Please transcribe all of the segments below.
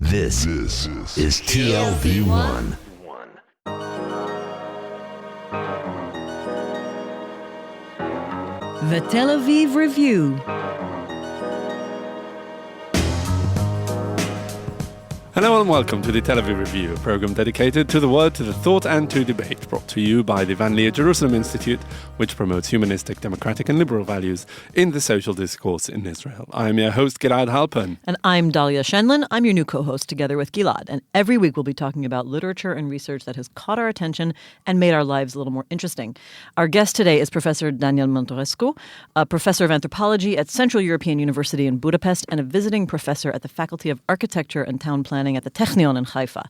This is TLV1. The Tel Aviv Review. Hello and welcome to the Tel Aviv Review, a program dedicated to the word, to the thought and to debate, brought to you by the Van Leer Jerusalem Institute, which promotes humanistic, democratic and liberal values in the social discourse in Israel. I'm your host, Gilad Halpern. And I'm Dalia Shenlin. I'm your new co-host together with Gilad. And every week we'll be talking about literature and research that has caught our attention and made our lives a little more interesting. Our guest today is Professor Daniel Monterescu, a professor of anthropology at Central European University in Budapest and a visiting professor at the Faculty of Architecture and Town Planning at the Technion in Haifa.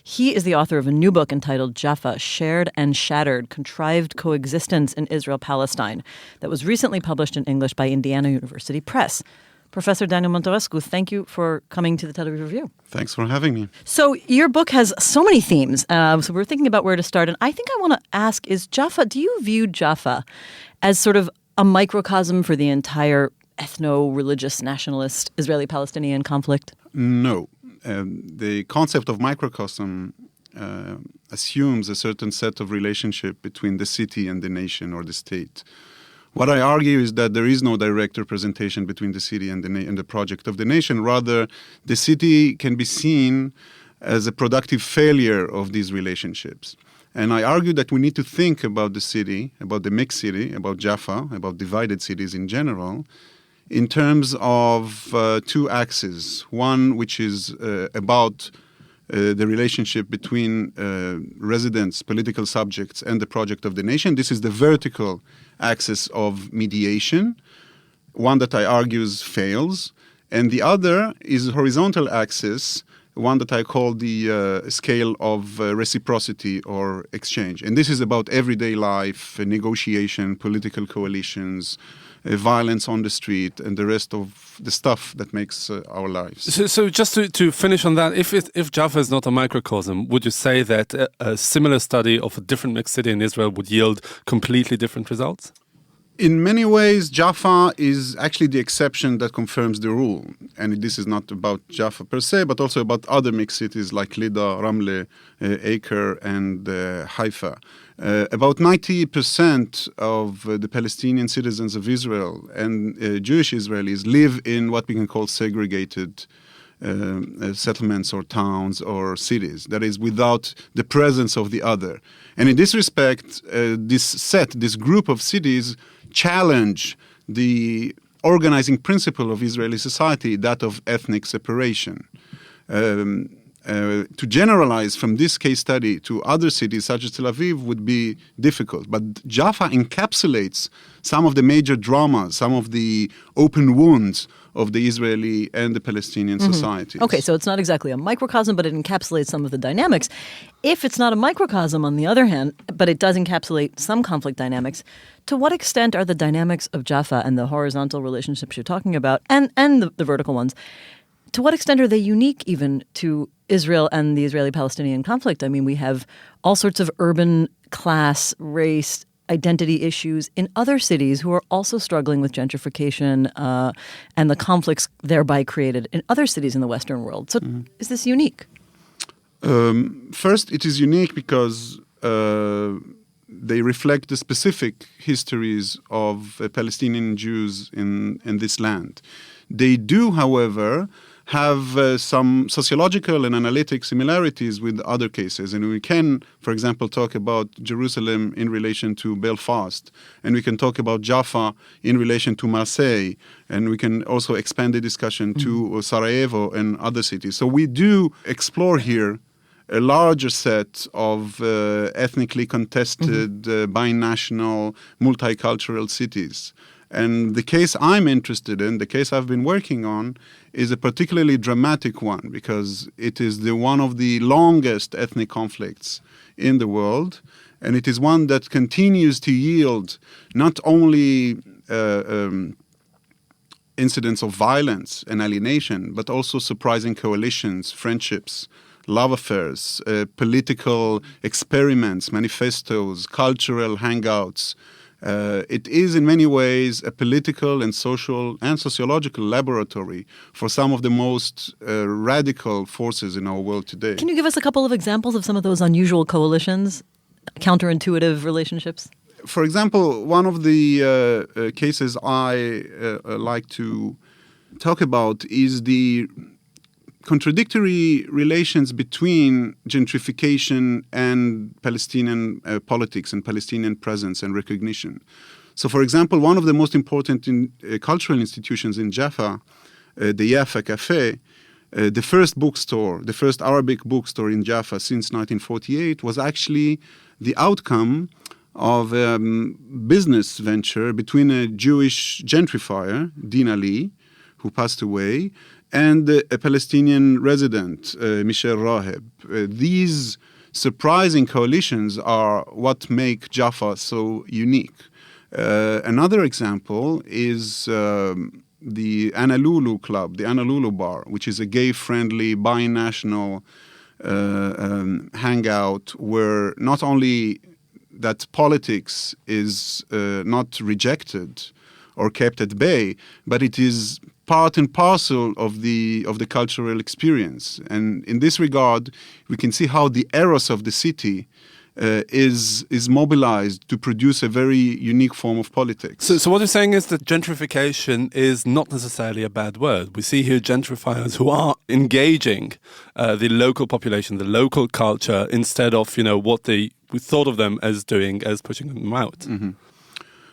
He is the author of a new book entitled Jaffa Shared and Shattered, Contrived Coexistence in Israel-Palestine that was recently published in English by Indiana University Press. Professor Daniel Monterescu, thank you for coming to the Tel Aviv Review. Thanks for having me. So your book has so many themes, so we're thinking about where to start. And I think I want to ask, do you view Jaffa as sort of a microcosm for the entire ethno-religious nationalist Israeli-Palestinian conflict? No. The concept of microcosm assumes a certain set of relationship between the city and the nation or the state. What I argue is that there is no direct representation between the city and the project of the nation. Rather, the city can be seen as a productive failure of these relationships. And I argue that we need to think about the city, about the mixed city, about Jaffa, about divided cities in general, in terms of two axes. One which is about the relationship between residents, political subjects, and the project of the nation. This is the vertical axis of mediation, one that I argue fails. And the other is a horizontal axis, one that I call the scale of reciprocity or exchange. And this is about everyday life, negotiation, political coalitions, violence on the street, and the rest of the stuff that makes our lives. So just to finish on that, if Jaffa is not a microcosm, would you say that a similar study of a different mixed city in Israel would yield completely different results? In many ways, Jaffa is actually the exception that confirms the rule. And this is not about Jaffa per se, but also about other mixed cities like Lida, Ramle, Acre, and Haifa. About 90% of the Palestinian citizens of Israel and Jewish Israelis live in what we can call segregated settlements or towns or cities, that is, without the presence of the other. And in this respect, this group of cities challenge the organizing principle of Israeli society, that of ethnic separation. To generalize from this case study to other cities such as Tel Aviv would be difficult. But Jaffa encapsulates some of the major dramas, some of the open wounds of the Israeli and the Palestinian societies. Okay, so it's not exactly a microcosm, but it encapsulates some of the dynamics. If it's not a microcosm, on the other hand, but it does encapsulate some conflict dynamics, to what extent are the dynamics of Jaffa and the horizontal relationships you're talking about, and the vertical ones, to what extent are they unique even to Israel and the Israeli-Palestinian conflict? I mean, we have all sorts of urban, class, race, identity issues in other cities who are also struggling with gentrification and the conflicts thereby created in other cities in the Western world. So is this unique? First, it is unique because they reflect the specific histories of Palestinian Jews in this land. They do, however, have some sociological and analytic similarities with other cases. And we can, for example, talk about Jerusalem in relation to Belfast, and we can talk about Jaffa in relation to Marseille, and we can also expand the discussion to Sarajevo and other cities. So we do explore here a larger set of ethnically contested, binational, multicultural cities. And the case I'm interested in, the case I've been working on, is a particularly dramatic one because it is one of the longest ethnic conflicts in the world. And it is one that continues to yield not only incidents of violence and alienation, but also surprising coalitions, friendships, love affairs, political experiments, manifestos, cultural hangouts, It is in many ways a political and social and sociological laboratory for some of the most radical forces in our world today. Can you give us a couple of examples of some of those unusual coalitions, counterintuitive relationships? For example, one of the cases I like to talk about is the contradictory relations between gentrification and Palestinian politics and Palestinian presence and recognition. So, for example, one of the most important cultural institutions in Jaffa, the Jaffa Cafe, the first bookstore, the first Arabic bookstore in Jaffa since 1948, was actually the outcome of a business venture between a Jewish gentrifier, Din Ali, who passed away, and a Palestinian resident, Michel Raheb. These surprising coalitions are what make Jaffa so unique. Another example is the Honolulu Club, the Honolulu Bar, which is a gay-friendly, binational hangout where not only that politics is not rejected or kept at bay, but it is part and parcel of the cultural experience. And in this regard, we can see how the eros of the city is mobilized to produce a very unique form of politics. So what you're saying is that gentrification is not necessarily a bad word. We see here gentrifiers who are engaging the local population, the local culture, instead of what we thought of them as doing, as pushing them out. Mm-hmm.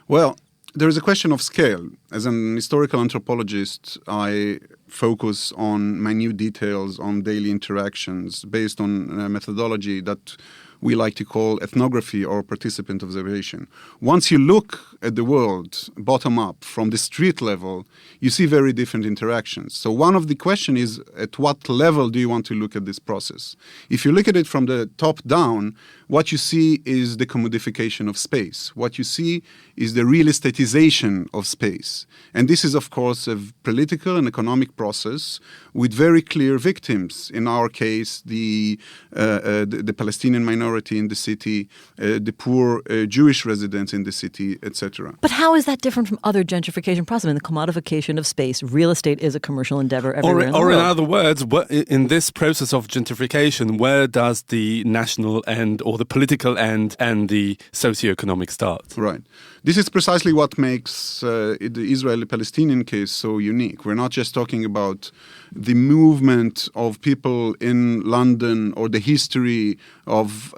Well, there is a question of scale. As an historical anthropologist, I focus on minute details, on daily interactions, based on a methodology that we like to call ethnography or participant observation. Once you look at the world bottom up, from the street level, you see very different interactions. So one of the questions is, at what level do you want to look at this process? If you look at it from the top down, what you see is the commodification of space. What you see is the real estatization of space. And this is, of course, a political and economic process with very clear victims. In our case, the Palestinian minority in the city, the poor Jewish residents in the city, etc. But how is that different from other gentrification processes? I mean, the commodification of space, real estate is a commercial endeavor everywhere in the world. Or in other words, in this process of gentrification, where does the national end or the political end and the socioeconomic start? Right. This is precisely what makes the Israeli-Palestinian case so unique. We're not just talking about the movement of people in London or the history of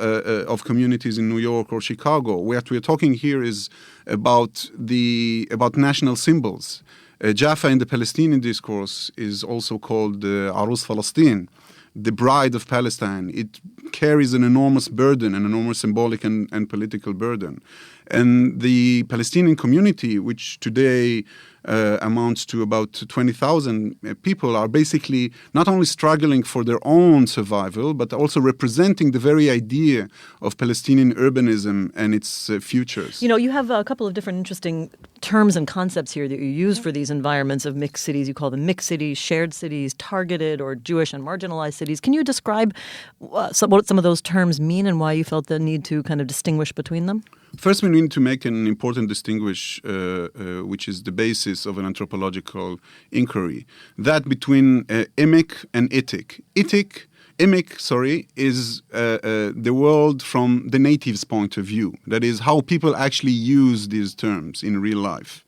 communities in New York or Chicago. What we're talking here is about national symbols. Jaffa in the Palestinian discourse is also called Arus Falastin, the bride of Palestine. It carries an enormous burden, an enormous symbolic and political burden. And the Palestinian community, which today amounts to about 20,000 people, are basically not only struggling for their own survival, but also representing the very idea of Palestinian urbanism and its futures. You have a couple of different interesting terms and concepts here that you use for these environments of mixed cities. You call them mixed cities, shared cities, targeted or Jewish and marginalized cities. Can you describe what some of those terms mean and why you felt the need to kind of distinguish between them? First, we need to make an important distinguish, which is the basis of an anthropological inquiry, that between emek and etik. Emek, is the world from the native's point of view. That is how people actually use these terms in real life.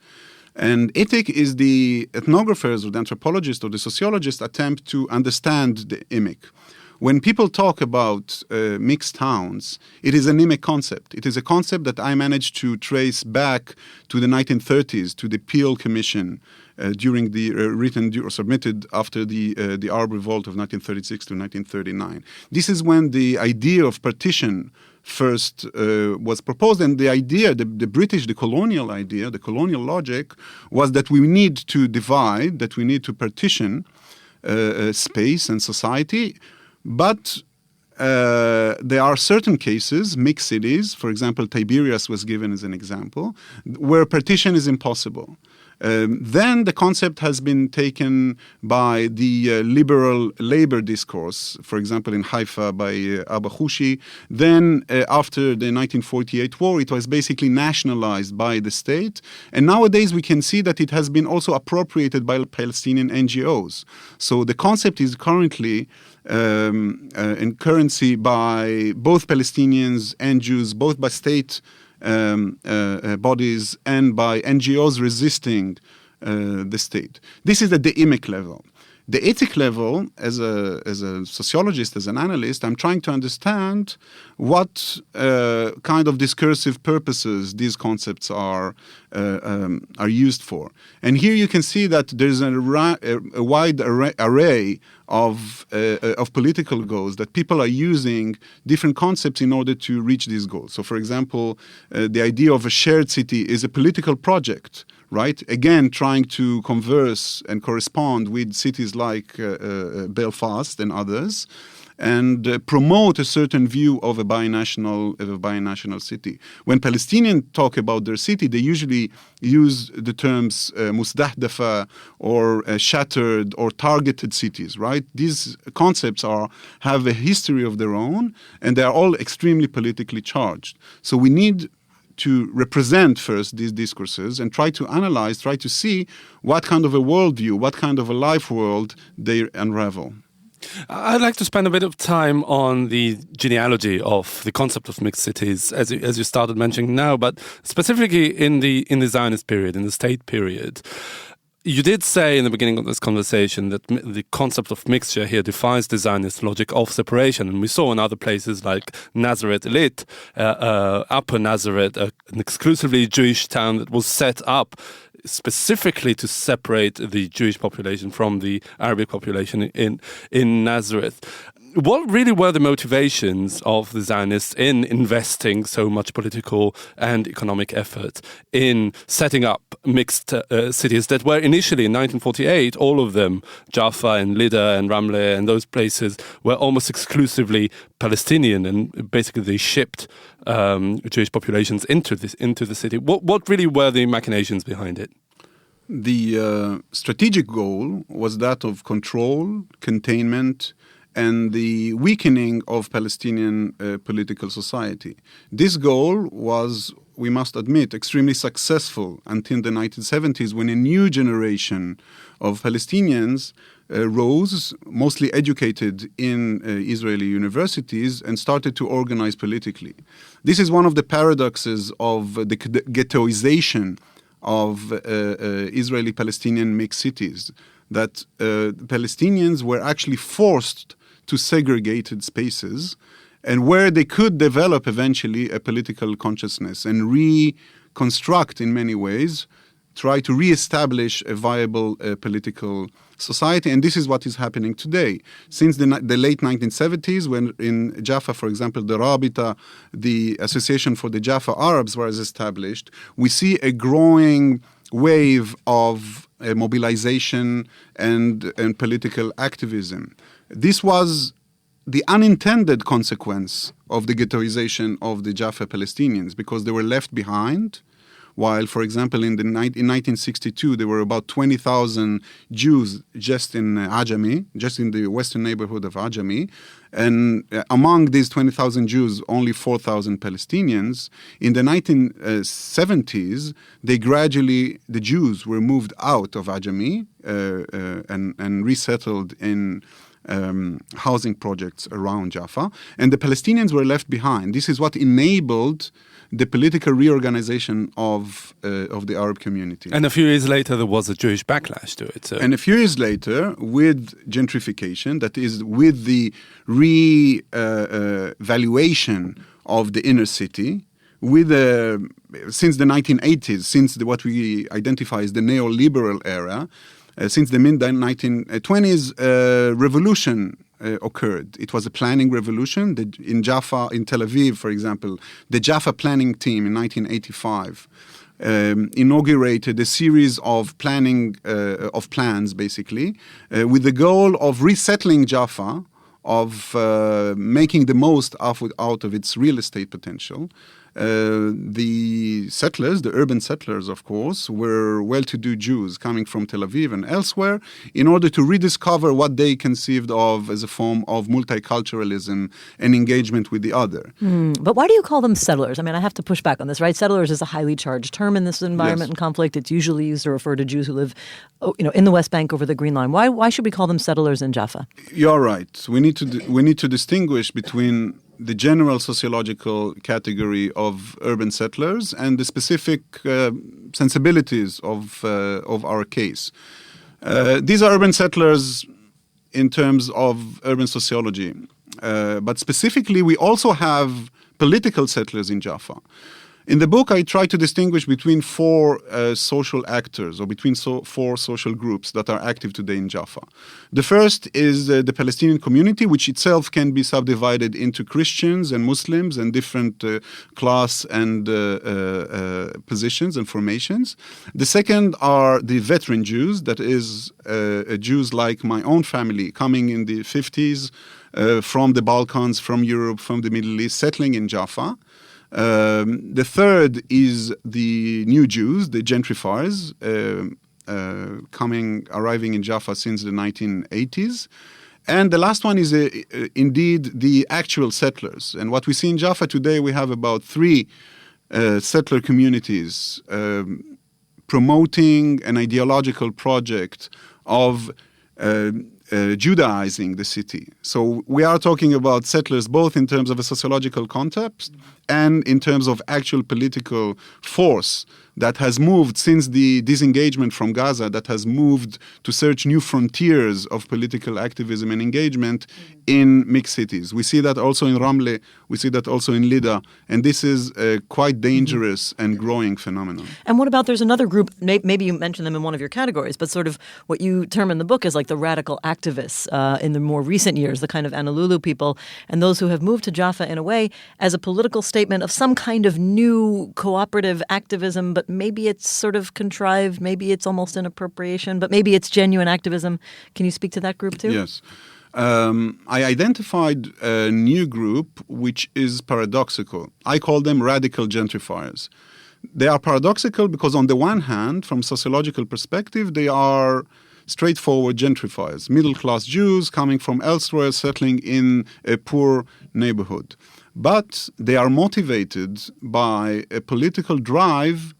And etik is the ethnographers or the anthropologist or the sociologist attempt to understand the emek. When people talk about mixed towns, it is an emek concept. It is a concept that I managed to trace back to the 1930s, to the Peel Commission, during the submitted after the Arab Revolt of 1936 to 1939. This is when the idea of partition first was proposed, and the idea, the British, the colonial idea, the colonial logic, was that we need to divide, that we need to partition space and society. But there are certain cases, mixed cities, for example, Tiberias was given as an example, where partition is impossible. Then the concept has been taken by the liberal labor discourse, for example, in Haifa by Abba Hushi. Then after the 1948 war, it was basically nationalized by the state. And nowadays we can see that it has been also appropriated by Palestinian NGOs. So the concept is currently in currency by both Palestinians and Jews, both by state bodies and by NGOs resisting the state. This is at the imic level. The ethic level, as a sociologist, as an analyst, I'm trying to understand what kind of discursive purposes these concepts are used for. And here you can see that there's a wide array of political goals, that people are using different concepts in order to reach these goals. So, for example, the idea of a shared city is a political project, right? Again, trying to converse and correspond with cities like Belfast and others, and promote a certain view of a binational city. When Palestinians talk about their city, they usually use the terms musdahdafa or shattered or targeted cities, right? These concepts have a history of their own, and they are all extremely politically charged. So we need to represent first these discourses and try to analyze, try to see what kind of a worldview, what kind of a life world they unravel. I'd like to spend a bit of time on the genealogy of the concept of mixed cities, as you started mentioning now, but specifically in the Zionist period, in the state period. You did say in the beginning of this conversation that the concept of mixture here defies the Zionist logic of separation. And we saw in other places like Nazareth Elite, Upper Nazareth, an exclusively Jewish town that was set up specifically to separate the Jewish population from the Arabic population in Nazareth. What really were the motivations of the Zionists in investing so much political and economic effort in setting up mixed cities that were initially in 1948, all of them, Jaffa and Lida and Ramleh and those places, were almost exclusively Palestinian, and basically they shipped Jewish populations into the city. What really were the machinations behind it? The strategic goal was that of control, containment, and the weakening of Palestinian political society. This goal was, we must admit, extremely successful until the 1970s, when a new generation of Palestinians rose, mostly educated in Israeli universities, and started to organize politically. This is one of the paradoxes of the ghettoization of Israeli-Palestinian mixed cities, that Palestinians were actually forced to segregated spaces, and where they could develop eventually a political consciousness and reconstruct in many ways, try to reestablish a viable political society. And this is what is happening today. Since the late 1970s, when in Jaffa, for example, the Rabita, the Association for the Jaffa Arabs, was established, we see a growing wave of mobilization and political activism. This was the unintended consequence of the ghettoization of the Jaffa Palestinians, because they were left behind. While, for example, in 1962, there were about 20,000 Jews just in Ajami, just in the western neighborhood of Ajami. And among these 20,000 Jews, only 4,000 Palestinians. In the 1970s, the Jews were moved out of Ajami and resettled in housing projects around Jaffa, and the Palestinians were left behind. This is what enabled the political reorganization of the Arab community. And a few years later, there was a Jewish backlash to it. So. And a few years later, with gentrification, that is, with the re-valuation of the inner city, since the 1980s, since what we identify as the neoliberal era, since the mid-1920s, revolution occurred. It was a planning revolution. In Jaffa, in Tel Aviv, for example, the Jaffa planning team in 1985 inaugurated a series of plans, basically, with the goal of resettling Jaffa, of making the most out of its real estate potential. The settlers, the urban settlers, of course, were well-to-do Jews coming from Tel Aviv and elsewhere in order to rediscover what they conceived of as a form of multiculturalism and engagement with the other. But why do you call them settlers? I mean, I have to push back on this, right? Settlers is a highly charged term in this environment and conflict. It's usually used to refer to Jews who live, in the West Bank over the Green Line. Why should we call them settlers in Jaffa? You're right. We need to distinguish between the general sociological category of urban settlers and the specific sensibilities of our case. These are urban settlers in terms of urban sociology, but specifically we also have political settlers in Jaffa. In the book, I try to distinguish between four social actors or between four social groups that are active today in Jaffa. The first is the Palestinian community, which itself can be subdivided into Christians and Muslims and different class and positions and formations. The second are the veteran Jews, that is Jews like my own family coming in the 50s from the Balkans, from Europe, from the Middle East, settling in Jaffa. The third is the new Jews, the gentrifiers, arriving in Jaffa since the 1980s. And the last one is indeed the actual settlers. And what we see in Jaffa today, we have about 3 settler communities promoting an ideological project of Judaizing the city. So we are talking about settlers both in terms of a sociological context and in terms of actual political force that has moved since the disengagement from Gaza, that has moved to search new frontiers of political activism and engagement in mixed cities. We see that also in Ramle, we see that also in Lida, and this is a quite dangerous and growing phenomenon. And what about, there's another group, maybe you mentioned them in one of your categories, but sort of what you term in the book is like the radical activists in the more recent years, the kind of Honolulu people, and those who have moved to Jaffa in a way as a political statement of some kind of new cooperative activism, but maybe it's sort of contrived, maybe it's almost an appropriation, but maybe it's genuine activism. Can you speak to that group too? Yes. I identified a new group which is paradoxical. I call them radical gentrifiers. They are paradoxical because on the one hand, from sociological perspective, they are straightforward gentrifiers, middle-class Jews coming from elsewhere, settling in a poor neighborhood. But they are motivated by a political drive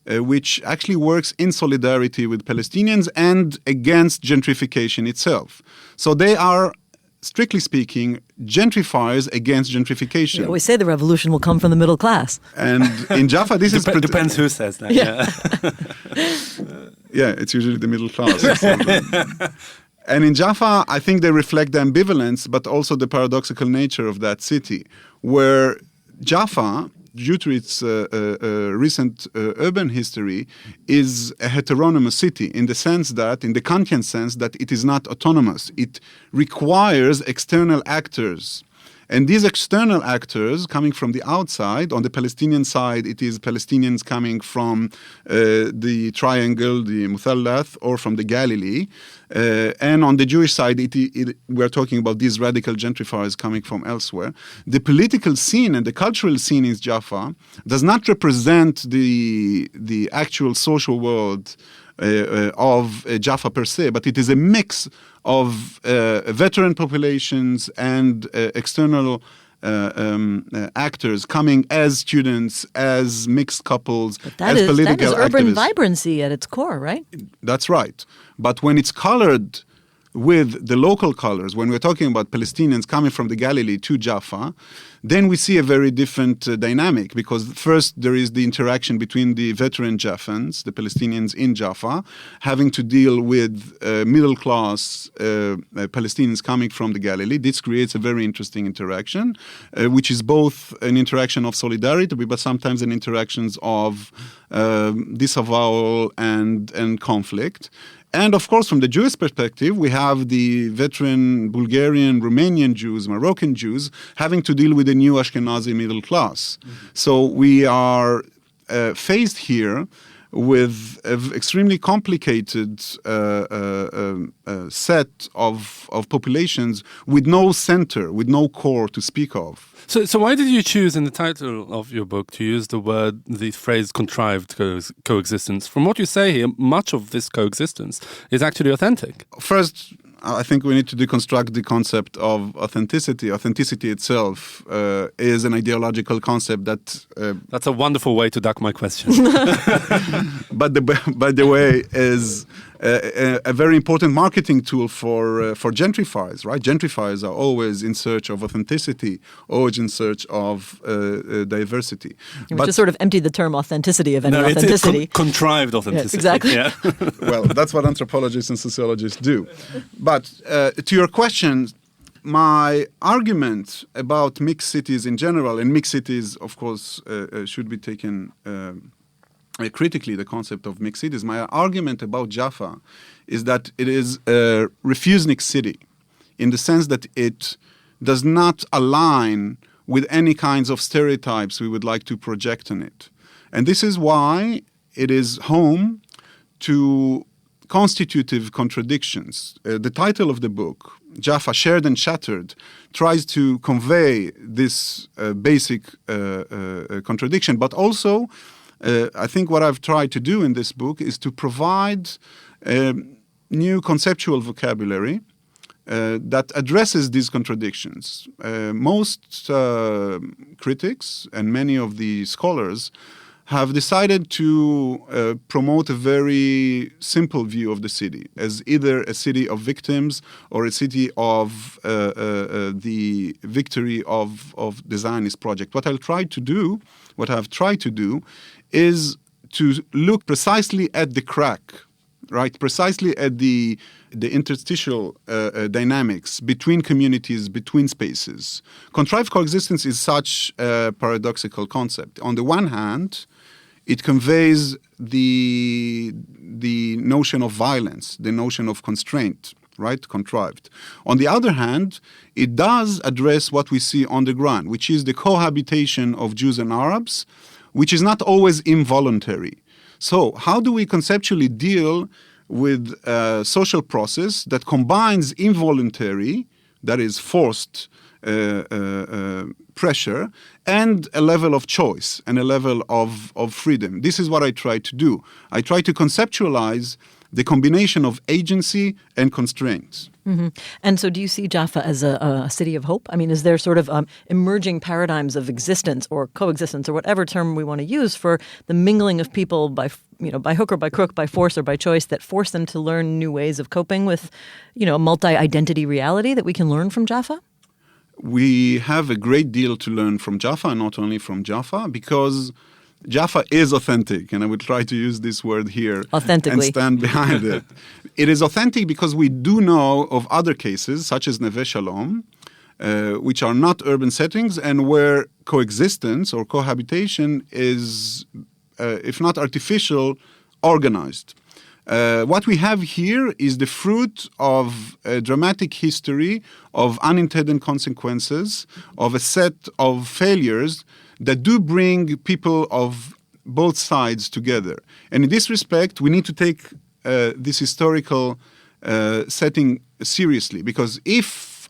which actually works in solidarity with Palestinians and against gentrification itself. So they are, strictly speaking, gentrifiers against gentrification. We always say the revolution will come from the middle class. And in Jaffa, this depends who says that. Yeah, it's usually the middle class. And in Jaffa, I think they reflect the ambivalence, but also the paradoxical nature of that city, where Jaffa, due to its recent urban history, is a heteronymous city in the sense that, in the Kantian sense, that it is not autonomous. It requires external actors. And these external actors coming from the outside, on the Palestinian side, it is Palestinians coming from the triangle, the Muthallath, or from the Galilee. And on the Jewish side, we're talking about these radical gentrifiers coming from elsewhere. The political scene and the cultural scene in Jaffa does not represent the actual social world of Jaffa per se, but it is a mix of veteran populations and external actors coming as students, as mixed couples, as political activists. That is urban vibrancy at its core, right? That's right. But when it's colored with the local colors, when we're talking about Palestinians coming from the Galilee to Jaffa, then we see a very different dynamic, because first there is the interaction between the veteran Jaffans, the Palestinians in Jaffa, having to deal with middle-class Palestinians coming from the Galilee. This creates a very interesting interaction, which is both an interaction of solidarity, but sometimes an interaction of disavowal and conflict. And of course, from the Jewish perspective, we have the veteran Bulgarian, Romanian Jews, Moroccan Jews having to deal with the new Ashkenazi middle class. Mm-hmm. So we are faced here with an extremely complicated set of populations with no center, with no core to speak of. So why did you choose in the title of your book to use the phrase contrived coexistence? From what you say here, much of this coexistence is actually authentic. First, I think we need to deconstruct the concept of authenticity. Authenticity itself is an ideological concept that... That's a wonderful way to duck my question. By the way, is a very important marketing tool for gentrifiers, right? Gentrifiers are always in search of authenticity, always in search of diversity. But just sort of emptied the term authenticity of any authenticity. It's contrived authenticity. Yeah, exactly. Yeah. Well, that's what anthropologists and sociologists do. But to your question, my argument about mixed cities in general, and mixed cities, of course, should be taken critically, the concept of mixed cities. My argument about Jaffa is that it is a refusenic city in the sense that it does not align with any kinds of stereotypes we would like to project on it. And this is why it is home to constitutive contradictions. The title of the book, Jaffa Shared and Shattered, tries to convey this basic contradiction, but also I think what I've tried to do in this book is to provide a new conceptual vocabulary that addresses these contradictions. Most critics and many of the scholars have decided to promote a very simple view of the city as either a city of victims or a city of the victory of the Zionist project. What I've tried to do is to look precisely at the crack, right? Precisely at the interstitial dynamics between communities, between spaces. Contrived coexistence is such a paradoxical concept. On the one hand, it conveys the notion of violence, the notion of constraint, right? Contrived. On the other hand, it does address what we see on the ground, which is the cohabitation of Jews and Arabs, which is not always involuntary. So how do we conceptually deal with a social process that combines involuntary, that is forced pressure, and a level of choice and a level of freedom? This is what I try to do. I try to conceptualize the combination of agency and constraints. Mm-hmm. And so do you see Jaffa as a city of hope? I mean, is there sort of emerging paradigms of existence or coexistence or whatever term we want to use for the mingling of people by hook or by crook, by force or by choice that force them to learn new ways of coping with, a multi-identity reality that we can learn from Jaffa? We have a great deal to learn from Jaffa, and not only from Jaffa, because Jaffa is authentic, and I would try to use this word here authentically and stand behind it. It is authentic because we do know of other cases, such as Neve Shalom, which are not urban settings and where coexistence or cohabitation is, if not artificial, organized. What we have here is the fruit of a dramatic history of unintended consequences, of a set of failures that do bring people of both sides together. And in this respect, we need to take this historical setting seriously, because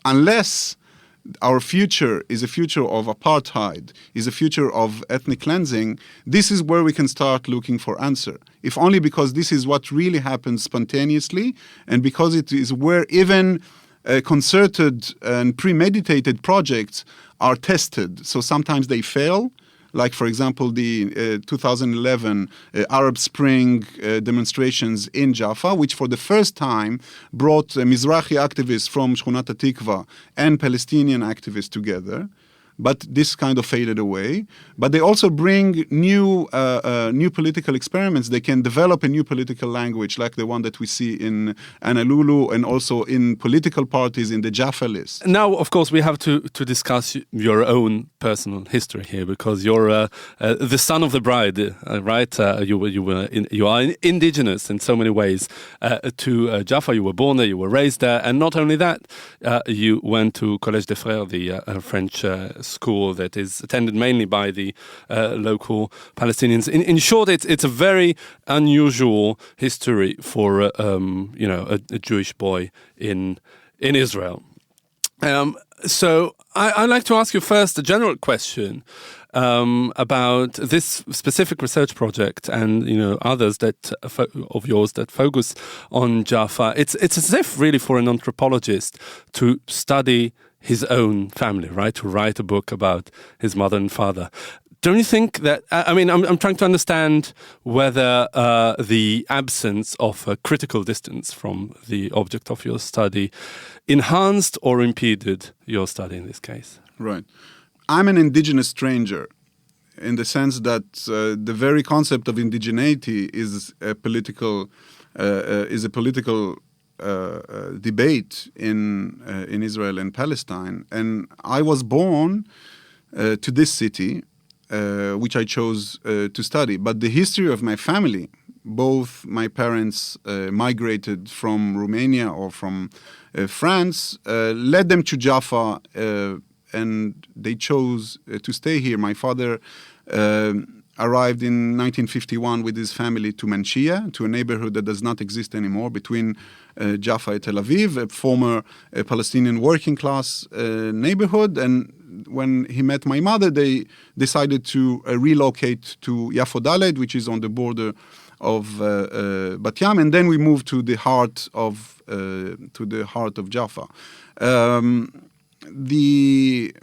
unless our future is a future of apartheid, is a future of ethnic cleansing, this is where we can start looking for answer. If only because this is what really happens spontaneously, and because it is where even concerted and premeditated projects are tested. So sometimes they fail, like, for example, the 2011 Arab Spring demonstrations in Jaffa, which for the first time brought Mizrahi activists from Shkunat HaTikva and Palestinian activists together. But this kind of faded away. But they also bring new political experiments. They can develop a new political language, like the one that we see in Honolulu and also in political parties in the Jaffa list. Now, of course, we have to discuss your own personal history here, because you're the son of the bride, right? You are indigenous in so many ways to Jaffa. You were born there, you were raised there, and not only that, you went to Collège des Frères, the French school that is attended mainly by the local Palestinians. In short, it's a very unusual history for a Jewish boy in Israel. So I'd like to ask you first a general question about this specific research project, and others that of yours that focus on Jaffa. It's as if really for an anthropologist to study his own family, right? To write a book about his mother and father. Don't you think that, I'm trying to understand whether the absence of a critical distance from the object of your study enhanced or impeded your study in this case? Right. I'm an indigenous stranger in the sense that the very concept of indigeneity is a political debate in Israel and Palestine. And I was born to this city, which I chose to study. But the history of my family, both my parents migrated from Romania or from France, led them to Jaffa, and they chose to stay here. My father arrived in 1951 with his family to Manshia, to a neighborhood that does not exist anymore, between Jaffa and Tel Aviv, a former Palestinian working class neighborhood. And when he met my mother, they decided to relocate to Yafo Daled, which is on the border of Bat Yam, and then we moved to the heart of Jaffa. The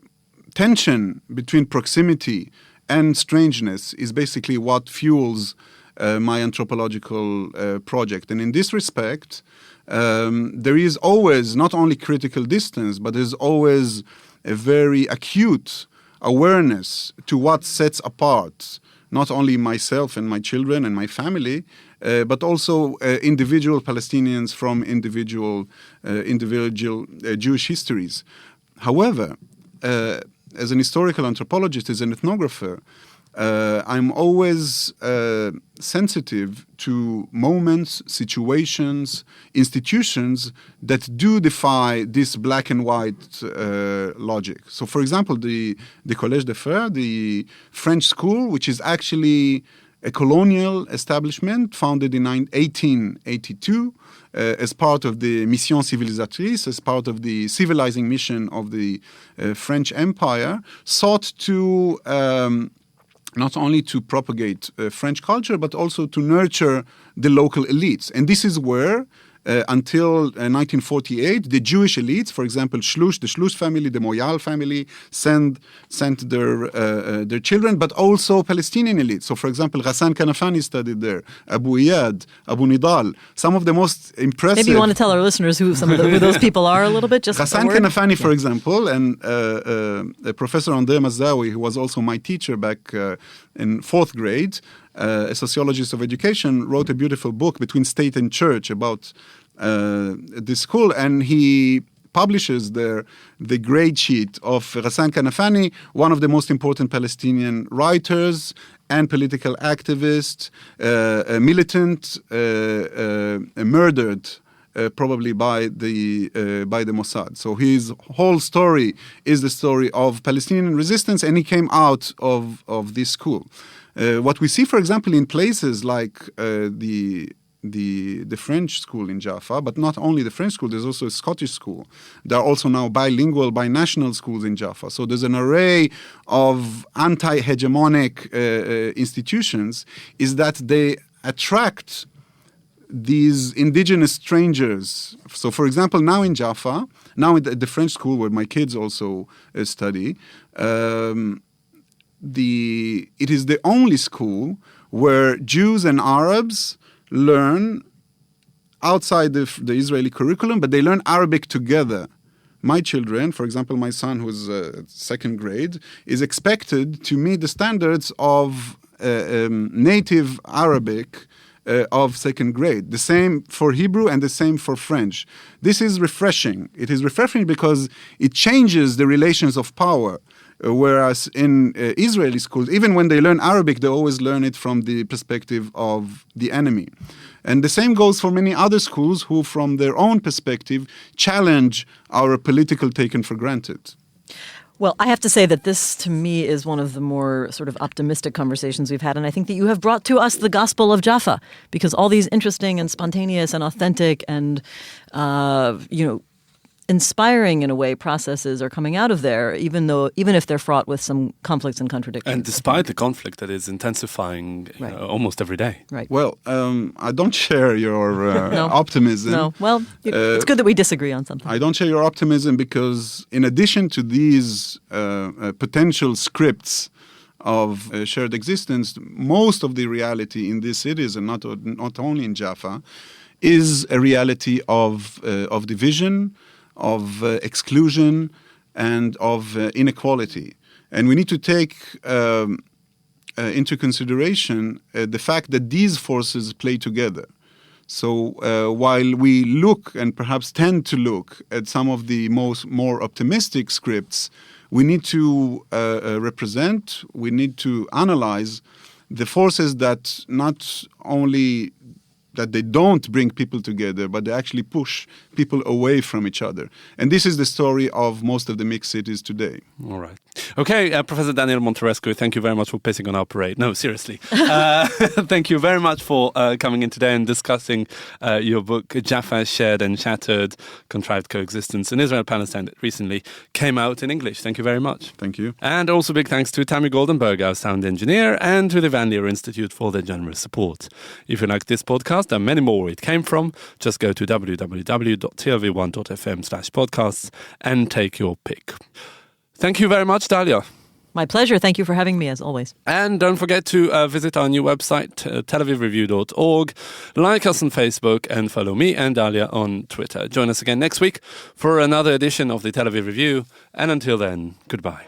tension between proximity and strangeness is basically what fuels my anthropological project. And in this respect, there is always not only critical distance, but there's always a very acute awareness to what sets apart not only myself and my children and my family, but also individual Palestinians from individual Jewish histories. However, as an historical anthropologist, as an ethnographer, I'm always sensitive to moments, situations, institutions that do defy this black and white logic. So, for example, the Collège des Frères, the French school, which is actually a colonial establishment founded in 1882 as part of the Mission Civilisatrice, as part of the civilizing mission of the French Empire, sought to not only to propagate French culture, but also to nurture the local elites. And this is where, until 1948, the Jewish elites, for example, the Shlush family, the Moyal family, sent their children, but also Palestinian elites. So, for example, Ghassan Kanafani studied there, Abu Iyad, Abu Nidal, some of the most impressive... Maybe you want to tell our listeners who those people are a little bit, just Ghassan Kanafani, for example, and Professor André Mazdawi, who was also my teacher back in fourth grade, a sociologist of education, wrote a beautiful book, Between State and Church, about this school, and he publishes there the grade sheet of Ghassan Kanafani, one of the most important Palestinian writers and political activist, a militant, murdered probably by the Mossad. So his whole story is the story of Palestinian resistance, and he came out of this school. What we see, for example, in places like the French school in Jaffa, but not only the French school, there's also a Scottish school. There are also now bilingual, binational schools in Jaffa. So there's an array of anti-hegemonic institutions, is that they attract these indigenous strangers. So, for example, now in Jaffa, now at the French school where my kids also study, it is the only school where Jews and Arabs learn outside the Israeli curriculum, but they learn Arabic together. My children, for example, my son who's second grade, is expected to meet the standards of native Arabic of second grade. The same for Hebrew and the same for French. This is refreshing. It is refreshing because it changes the relations of power. Whereas in Israeli schools, even when they learn Arabic, they always learn it from the perspective of the enemy. And the same goes for many other schools who, from their own perspective, challenge our political taken for granted. Well, I have to say that this, to me, is one of the more sort of optimistic conversations we've had. And I think that you have brought to us the gospel of Jaffa, because all these interesting and spontaneous and authentic and, inspiring in a way processes are coming out of there, even if they're fraught with some conflicts and contradictions. And despite the conflict that is intensifying almost every day. Right. Well, I don't share your optimism. No. Well, it's good that we disagree on something. I don't share your optimism because in addition to these potential scripts of shared existence, most of the reality in these cities, and not only in Jaffa, is a reality of division, of exclusion, and of inequality. And we need to take into consideration the fact that these forces play together. So while we look and perhaps tend to look at some of the more optimistic scripts, we need to represent, we need to analyze the forces that not only that they don't bring people together, but they actually push people away from each other. And this is the story of most of the mixed cities today. All right. Okay, Professor Daniel Monterescu, thank you very much for pissing on our parade. No, seriously. Thank you very much for coming in today and discussing your book, Jaffa Shared and Shattered, Contrived Coexistence in Israel-Palestine, that recently came out in English. Thank you very much. Thank you. And also big thanks to Tammy Goldenberg, our sound engineer, and to the Van Leer Institute for their generous support. If you like this podcast and many more where it came from, just go to www.tlv1.fm/podcasts and take your pick. Thank you very much, Dalia. My pleasure. Thank you for having me, as always. And don't forget to visit our new website, telavivreview.org. Like us on Facebook and follow me and Dalia on Twitter. Join us again next week for another edition of the Tel Aviv Review. And until then, goodbye.